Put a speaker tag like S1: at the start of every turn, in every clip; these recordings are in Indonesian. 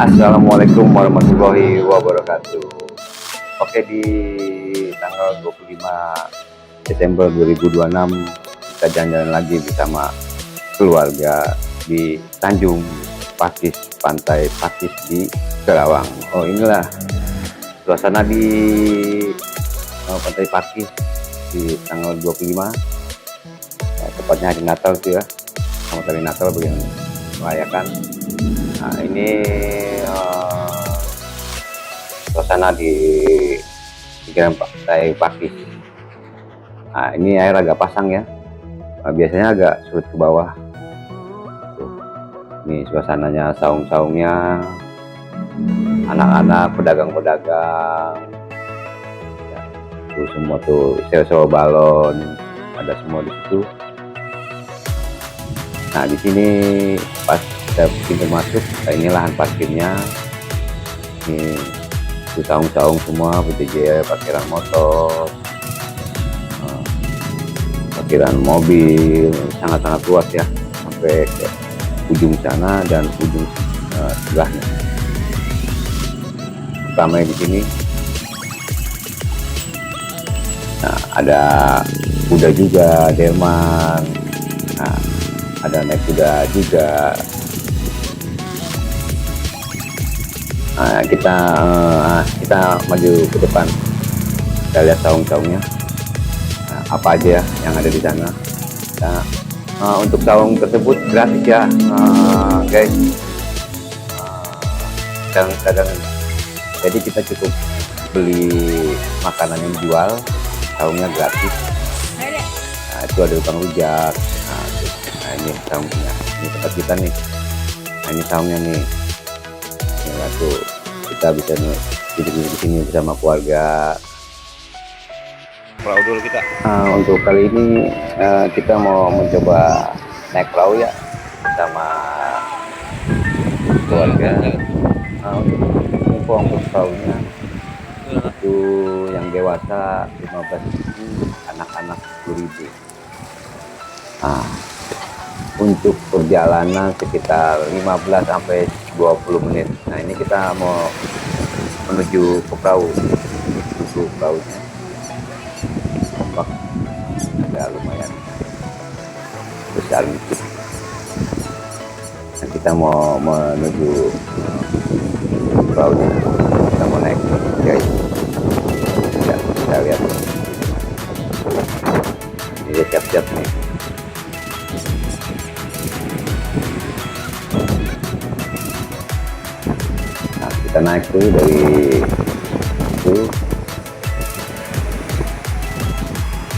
S1: Assalamualaikum warahmatullahi wabarakatuh. Oke, di tanggal 25 Desember 2026 kita jalan-jalan lagi bersama keluarga di Tanjung Pakis, Pantai Pakis di Kerawang. Oh, inilah suasana di Pantai Pakis di tanggal 25, tepatnya hari Natal tuh ya. Selamat hari Natal bagi yang merayakan. Nah, ini suasana di pikiran Pantai Pakis. Nah, ini air agak pasang ya. Nah, biasanya agak surut ke bawah. Tuh. Ini suasananya, saung-saungnya, anak-anak, pedagang-pedagang. Ya, tuh semua tuh sewa balon, ada semua di situ. Nah, di sini pas kita pintu masuk, nah ini lahan parkirnya. Ini saung-saung semua, BTJ, parkiran motor, parkiran mobil, sangat-sangat luas ya, sampai ke ujung sana dan ujung sebelahnya. Ramai di sini. Nah, ada kuda juga, delman. Nah, ada naik kuda juga. Nah, kita maju ke depan, kita lihat saung-saungnya. Nah, apa aja ya yang ada di sana. Nah, untuk saung tersebut gratis ya, guys. Kadang-kadang jadi kita cukup beli makanan yang dijual, saungnya gratis. Nah, itu ada tukang rujak. Nah, ini saungnya, ini tempat kita nih. Nah, ini saungnya nih. Ya, tuh kita bisa duduk di sini bersama keluarga.
S2: Perahu dulu kita.
S1: Untuk kali ini kita mau mencoba naik perahu ya bersama keluarga. Untuk perahunya itu yang dewasa 15.000, anak-anak 10.000. Nah, untuk perjalanan sekitar 15 sampai 20 menit. Nah, ini kita mau menuju ke perahu. Untuk perahunya ombak agak lumayan besar gitu. Nah, kita mau menuju perahunya. Kita mau naik guys. Kita lihat. Ini siap-siap nih. Kita naik tuh dari itu,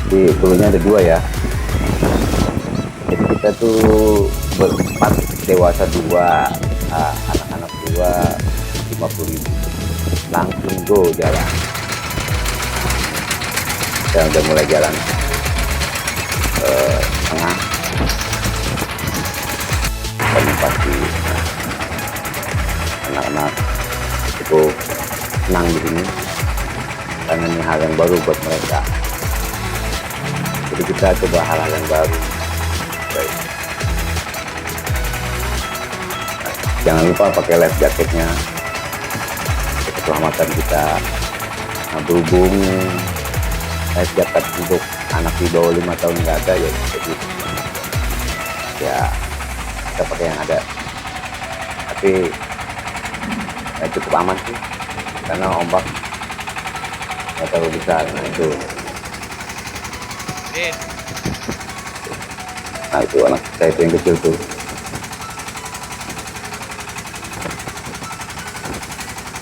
S1: di krunya ada 2 ya, jadi kita tuh berempat, dewasa 2, anak-anak 2, 50.000. Langsung go jalan. Kita udah mulai jalan ke tengah, pasti anak-anak cukup senang di sini karena ini hal yang baru buat mereka. Jadi kita coba hal-hal yang baru. Baik. Nah, jangan lupa pakai life jacketnya, keselamatan kita. Nah, berhubung life jacket untuk anak di bawah 5 tahun nggak ada ya, jadi ya kita pakai yang ada. Tapi ya cukup aman sih karena ombak nggak terlalu besar. Nah, itu anak saya itu yang kecil tuh.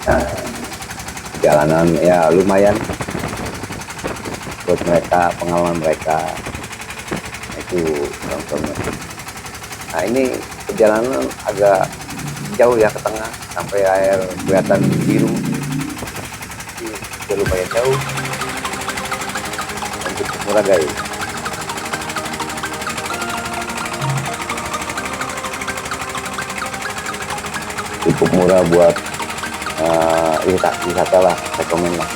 S1: Nah, jalanan ya lumayan buat mereka, pengalaman mereka. Nah, itu contohnya. Nah, ini perjalanan agak jauh ya ke tengah sampai air kelihatan biru. Jadi lumayan jauh. Untuk murah guys. Cukup murah buat wisata lah, rekomen lah.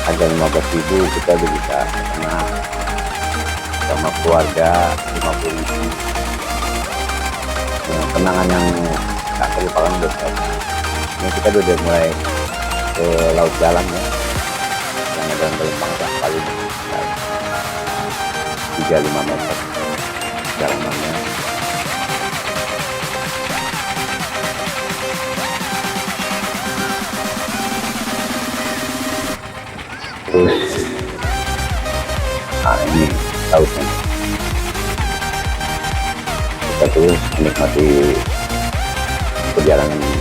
S1: Harga 15.000 kita udah bisa ke tengah sama keluarga 50.000. Kenangan yang tak terlupakan buat saya. Ini kita udah mulai ke laut dalam ya, yang ada gelombang paling 3-5 meter kedalamannya. Terus nah ini lautnya, kita terus menikmati perjalanan ini.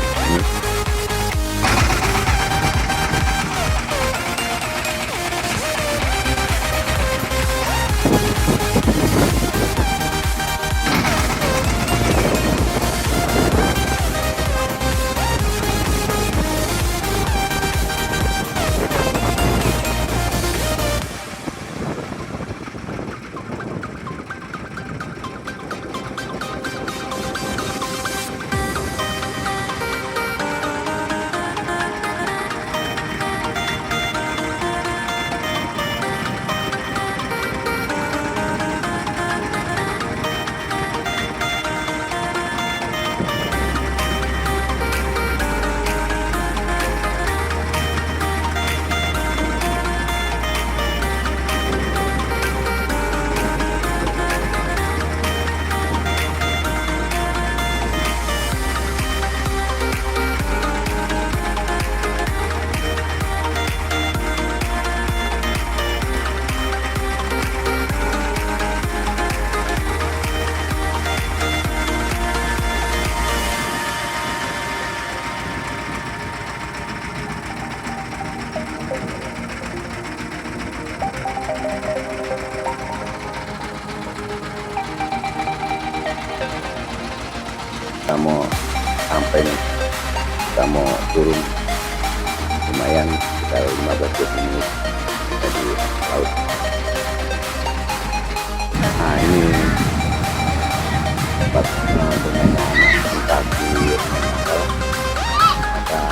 S1: Kita mau sampai nih, kita mau turun, lumayan sekitar 15 menit kita di laut. Nah ini tempat bermain anak kaki, ada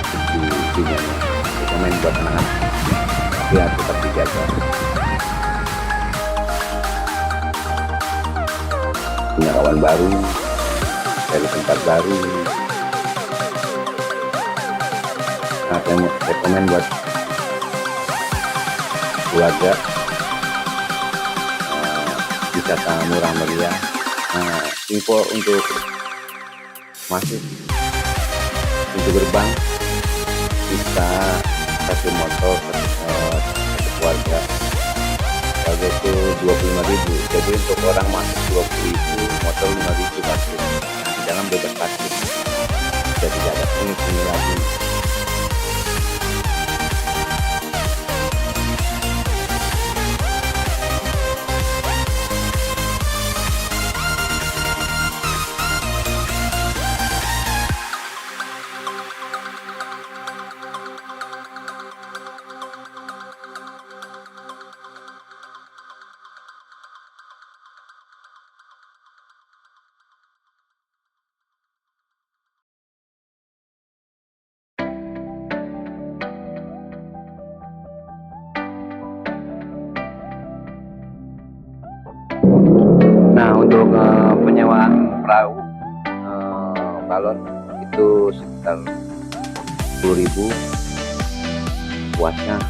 S1: di sini kita main buat anak-anak, ya tetap dijaga. Punya kawan baru, dari tempat baru. Nah, saya mau rekomen buat keluarga, wisata murah meriah. Nah, info untuk masuk pintu gerbang bisa satu motor satu keluarga. Harga itu 25.000, jadi untuk orang masuk 20.000, motor 5.000 parkir. Nah, di dalam bebas parkir, jadi tidak ada pungut lagi. Nah, untuk penyewaan perahu balon itu sekitar 10.000 kuatnya.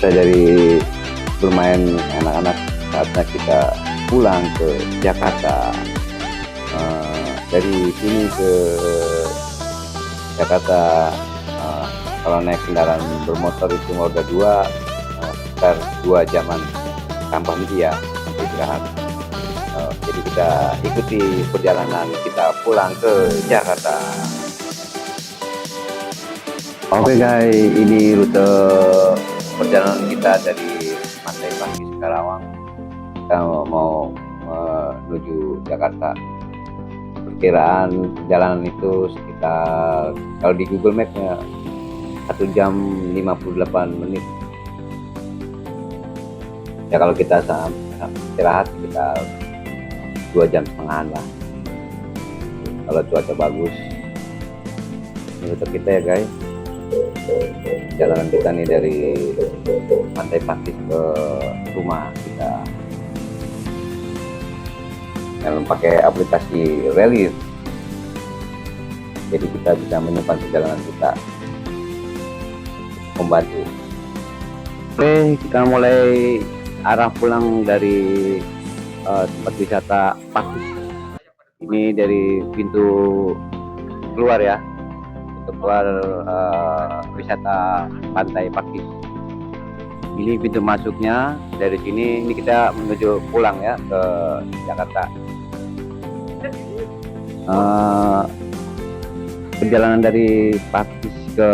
S1: selesai dari bermain anak-anak, saatnya kita pulang ke Jakarta. Dari sini ke Jakarta, kalau naik kendaraan bermotor itu roda 2, sekitar 2 jaman tanpa henti ya, sampai istirahat. Jadi kita ikuti perjalanan kita pulang ke Jakarta. Oke guys, ini rute perjalanan kita dari Pantai Pakis Karawang. Kita mau menuju Jakarta. Perkiraan perjalanan itu sekitar, kalau di Google Map-nya, 1 jam 58 menit. Ya kalau kita istirahat sekitar 2,5 jam lah. Kalau cuaca bagus. Ini rute kita ya guys. Jalanan kita nih dari Pantai Pakis ke rumah kita. Yang pakai aplikasi Relief, jadi kita bisa menyimpan perjalanan kita, membantu. Oke, kita mulai arah pulang dari tempat wisata Pakis. Ini dari pintu keluar ya, pintu keluar wisata Pantai Pakis. Ini pintu masuknya. Dari sini ini kita menuju pulang ya ke Jakarta. Perjalanan dari Pakis ke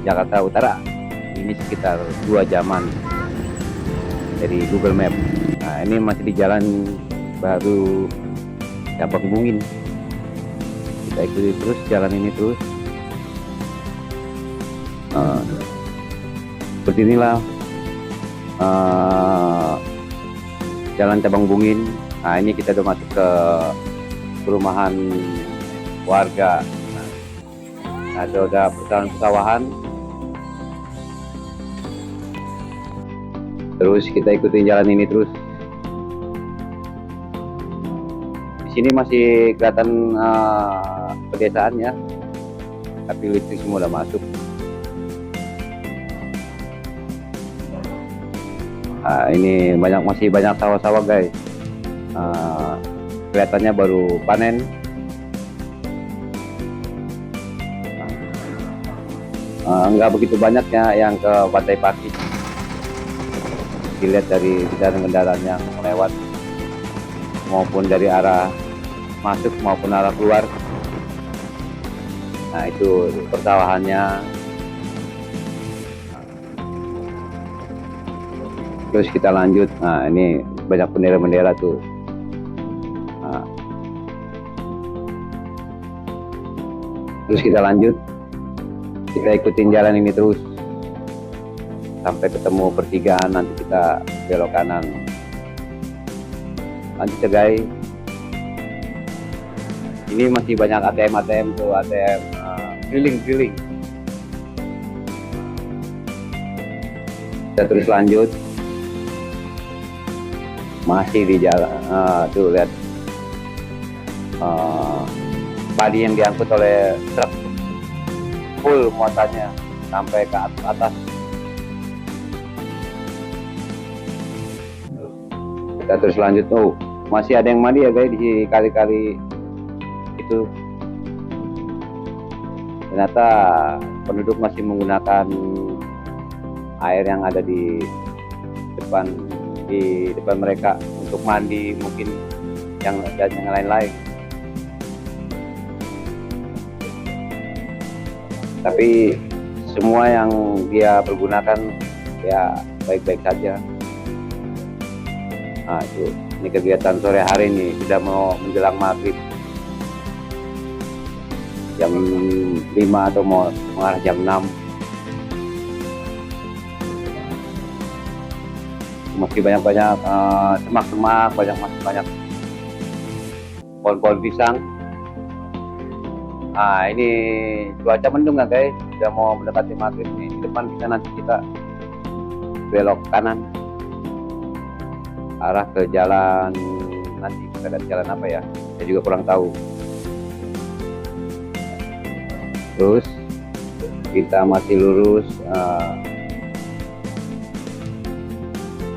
S1: Jakarta Utara ini sekitar 2 jaman dari Google Map. Nah, ini masih di jalan baru Cabang Bungin. Kita ikuti terus jalan ini terus. Seperti inilah jalan Cabang Bungin. Nah, ini kita udah masuk ke perumahan warga. Nah, ada persawahan. Terus kita ikutin jalan ini terus. Di sini masih kelihatan pedesaan ya, tapi listrik semua udah masuk. Nah, ini masih banyak sawah-sawah guys. Kelihatannya baru panen. Nggak begitu banyaknya yang ke Pantai Pakis. Dilihat dari kendaraan-kendaraan yang lewat, maupun dari arah masuk maupun arah keluar. Nah, itu persawahannya. Terus kita lanjut. Nah, ini banyak bendera-bendera tuh. Nah. Terus kita lanjut. Kita ikutin jalan ini terus sampai ketemu pertigaan, nanti kita belok kanan. Lanjut ya guys. Ini masih banyak ATM tuh, ATM keliling. Kita terus lanjut. Masih di jalan, tuh lihat padi yang diangkut oleh truk full muatannya sampai ke atas. Kita terus lanjut. Oh, masih ada yang mandi ya guys di kali-kali itu. Ternyata penduduk masih menggunakan air yang ada di depan mereka untuk mandi, mungkin yang lain-lain. Tapi semua yang dia pergunakan ya baik-baik saja. Nah, itu ini kegiatan sore hari ini, sudah mau menjelang maghrib, jam 5 atau mau mengarah jam 6. Masih banyak semak-semak, banyak pohon-pohon pisang. Nah, ini cuaca mendung ya guys, sudah mau mendekati maghrib nih. Di depan nanti kita belok kanan arah ke jalan, nanti kita lihat jalan apa ya, saya juga kurang tahu. Terus kita masih lurus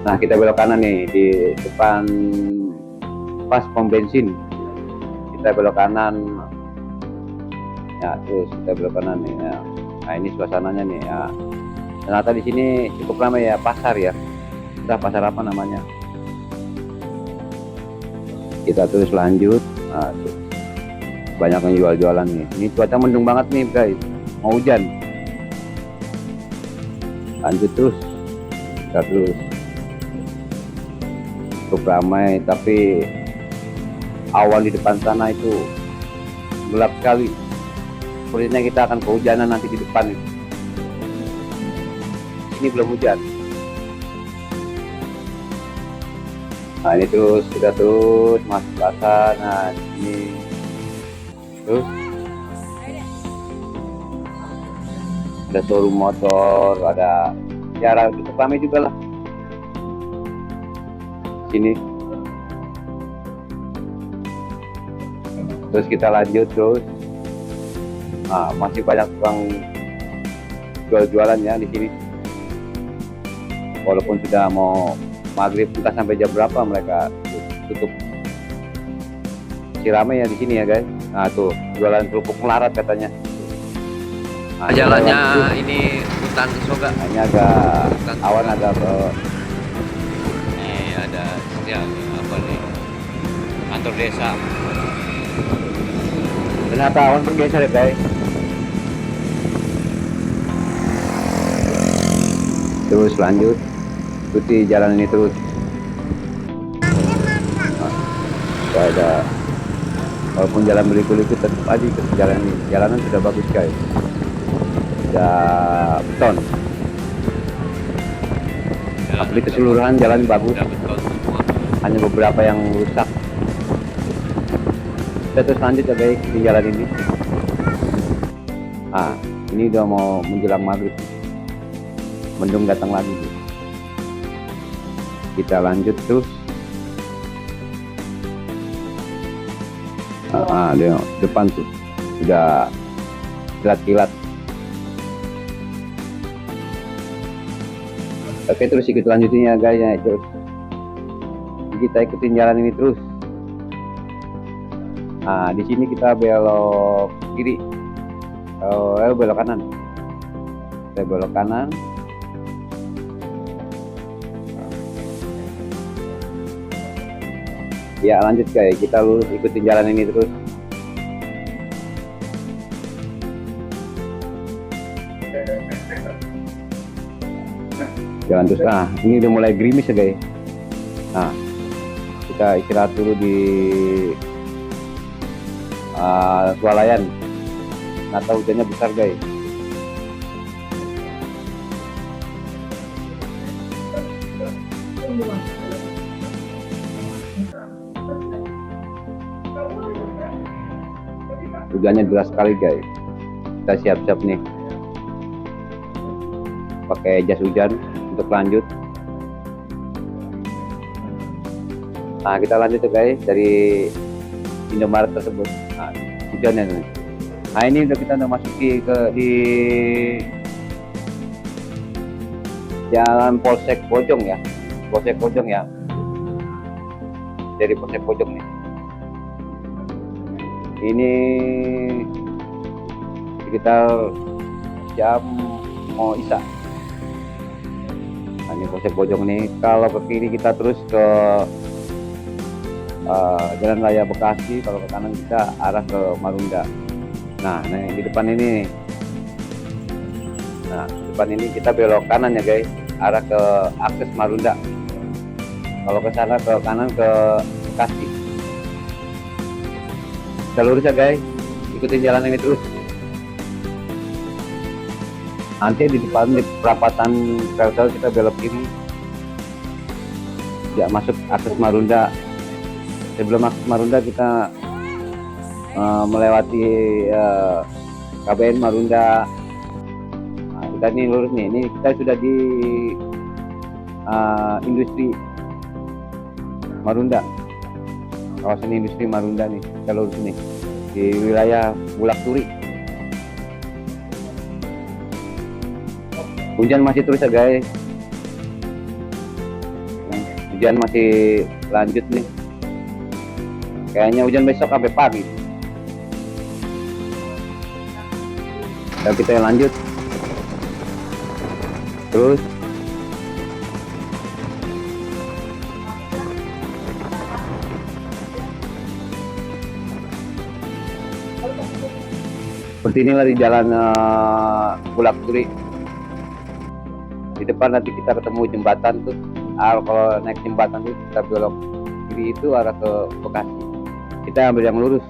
S1: Nah, kita belok kanan nih di depan pas pom bensin. Kita belok kanan. Ya, terus kita belok kanan nih. Ya. Nah, ini suasananya nih. Ya. Ternyata di sini cukup ramai ya, pasar ya. Entah pasar apa namanya. Kita terus lanjut. Nah, tuh. Banyak yang jual-jualan nih. Ini cuaca mendung banget nih, guys. Mau hujan. Lanjut terus. Kita terus. Cukup ramai, tapi awan di depan sana itu gelap sekali. Sepertinya kita akan kehujanan nanti di depan itu. Ini belum hujan. Nah, ini terus kita terus masuk pasar. Nah, ini terus ada showroom motor, ada ya cukup ramai juga lah. Sini. Terus kita lanjut terus. Nah, masih banyak tukang jual-jualan ya di sini. Walaupun sudah mau maghrib, entah sampai jam berapa mereka tutup. Masih ramai ya di sini ya guys. Nah tuh jualan kerupuk melarat katanya. Nah,
S2: Jalannya ini hutan Soga.
S1: Hanya agak awan agak ke
S2: Ada ya, apa nih? Kantor desa.
S1: ternyata awan bergeser ya guys. Terus lanjut ikuti jalan ini terus. Nah, ada walaupun jalan berliku-liku tetap aja ke jalan ini. Jalanan sudah bagus guys. Sudah beton. Tapi keseluruhan jalan bagus. Hanya beberapa yang rusak. Kita terus lanjut ya guys di jalan ini. Nah, ini udah mau menjelang maghrib. Mendung datang lagi. Kita lanjut terus. Dia depan tuh udah kilat-kilat. Oke, terus ikut lanjutin ya guys ya, terus kita ikutin jalan ini terus. Nah, di sini kita belok kiri. Belok kanan. Kita belok kanan. Ya lanjut guys, kita lurus ikutin jalan ini terus. Jalan terus. Nah, ini udah mulai gerimis ya guys. Nah, kita istirahat dulu di swalayan. Nggak tahu hujannya besar guys. Hujannya deras sekali guys. Kita siap-siap nih pakai jas hujan untuk lanjut. Nah, kita lanjut ya guys dari Indomaret tersebut. Nah, hujannya nih. Nah, ini udah kita masuki di jalan Polsek Bojong ya. Polsek Bojong ya. Dari Polsek Bojong nih. Ini sekitar jam mau Isya. Nah, ini Polsek Bojong nih. Kalau ke kiri kita terus ke Jalan Raya Bekasi, kalau ke kanan kita arah ke Marunda. Nah, di depan ini, depan ini kita belok kanan ya guys, arah ke akses Marunda. Kalau ke sana ke kanan ke Bekasi. Kita lurus ya guys, ikutin jalan ini terus. Nanti di depan di perapatan Teltel kita belok kiri, ya masuk akses Marunda. Sebelum akses Marunda kita melewati KBN Marunda. Nah, kita ini lurus nih, ini kita sudah di industri Marunda, kawasan industri Marunda nih, kita lurus nih di wilayah Bulak Turi. Hujan masih terus ya guys. hujan masih lanjut nih. Kayaknya hujan besok sampai pagi. Dan kita lanjut. Terus seperti inilah di jalan Bulak Turi. Di depan nanti kita ketemu jembatan tuh. Kalau naik jembatan itu kita belok kiri itu arah ke Bekasi. Kita ambil yang lurus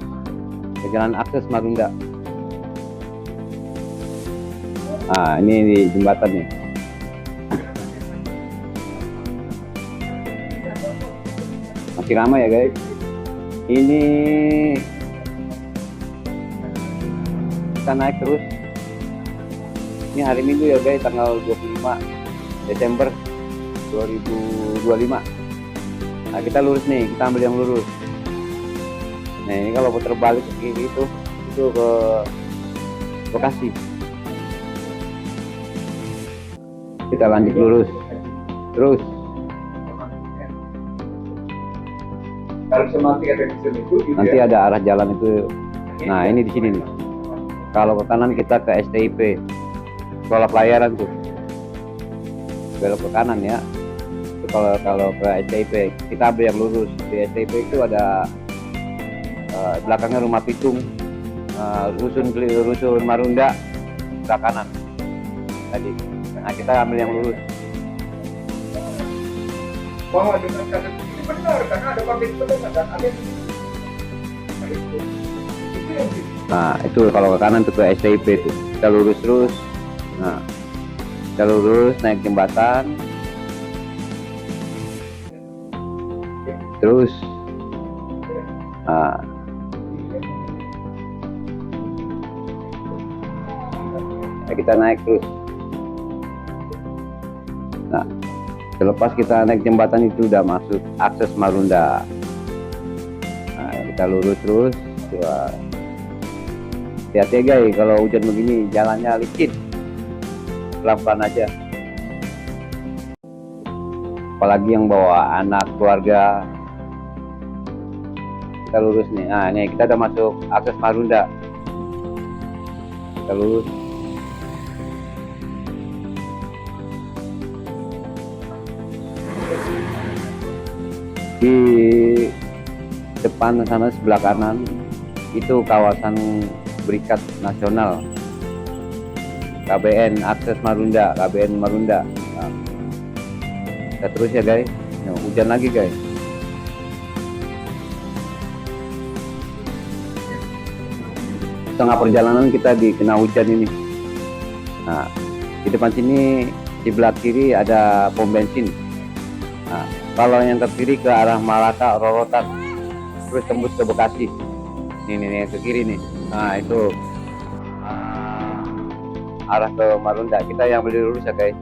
S1: ke jalan akses Marunda. Nah, ini di jembatan nih. Masih ramai ya guys. Ini kita naik terus. Ini hari Minggu ya guys, tanggal 25 Desember 2025. Nah, kita lurus nih, kita ambil yang lurus. Nah, ini kalau putar balik ke kiri itu ke Bekasi. Kita lanjut lurus terus. Nanti ada arah jalan itu. Nah, ini di sini nih. Kalau ke kanan kita ke STIP, sekolah pelayaran tuh. Belok ke kanan ya. Itu kalau ke STIP kita ambil yang lurus. Di STIP itu ada belakangnya rumah Pitung, rusun Marunda, sebelah kanan tadi. Nah, kita ambil yang lurus.
S3: Bahwa dengan kasus ini benar karena ada pabrik sepeda dan ada itu yang
S1: Nah, itu kalau ke kanan tuh ke STIP tuh. Kita lurus terus. Nah, kita lurus naik jembatan. Terus nah, kita naik terus. Nah, selepas kita naik jembatan itu udah masuk akses Marunda. Nah, kita lurus terus. Hati-hati guys, kalau hujan begini jalannya licin, pelan-pelan aja. Apalagi yang bawa anak, keluarga. Kita lurus nih. Nah, ini kita udah masuk akses Marunda. Kita lurus. Di depan sana sebelah kanan itu kawasan Berikat Nasional, KBN Akses Marunda, KBN Marunda. Nah, kita terus ya guys. Nah, hujan lagi guys. Tengah perjalanan kita dikena hujan ini. Nah, di depan sini di belah kiri ada pom bensin. Nah, kalau yang ke kiri ke arah Malaka Rorotan, terus tembus ke Bekasi. Ini ke kiri nih. Nah, itu arah ke Marunda. Kita yang beli lurus ya guys.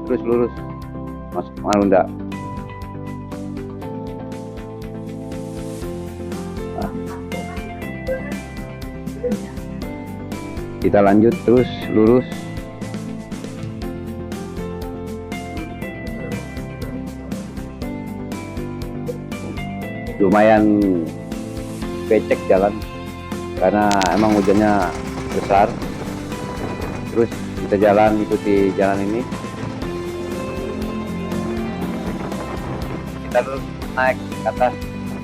S1: Terus lurus masuk Marunda. Nah, kita lanjut terus lurus. Lumayan becek jalan karena emang hujannya besar. Terus kita ikuti jalan ini. Kita terus naik ke atas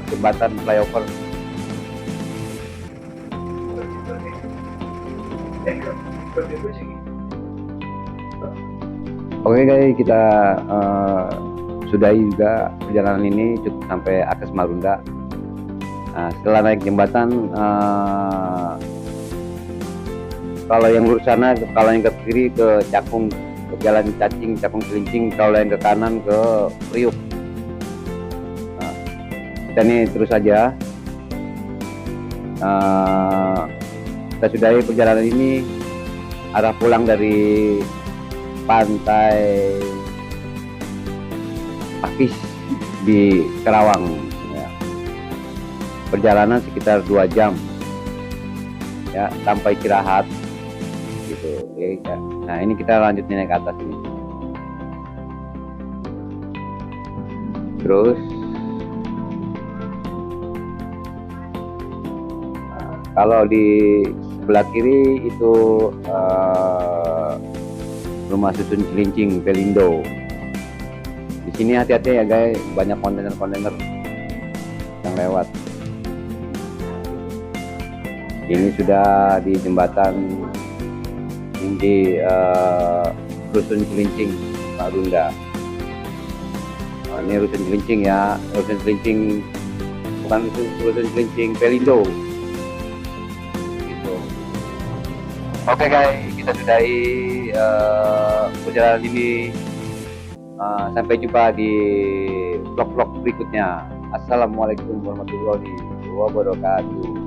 S1: jembatan flyover. Oke guys, kita sudahi juga perjalanan ini cukup sampai akses Marunda. Nah, setelah naik jembatan, kalau yang lurus sana, kalau yang ke kiri ke Cakung, ke Jalan Cacing, Cakung Cilincing. Kalau yang ke kanan ke Priuk. Nah, kita ini terus saja. Kita sudahi perjalanan ini arah pulang dari pantai Pakis di Kerawang. Perjalanan sekitar 2 jam ya, sampai istirahat gitu ya. Nah, ini kita lanjut naik ke atas ini. terus kalau di sebelah kiri itu rumah susun Cilincing Pelindo. Di sini hati-hati ya guys, banyak kontainer-kontainer yang lewat. Ini sudah di jembatan di Rusun Cilincing Marunda. Nah, ini Rusun Cilincing ya, Rusun Cilincing, bukan Rusun Cilincing Pelindo. Gitu. Oke guys, kita sudahi perjalanan ini. Sampai jumpa di vlog-vlog berikutnya. Assalamualaikum warahmatullahi wabarakatuh.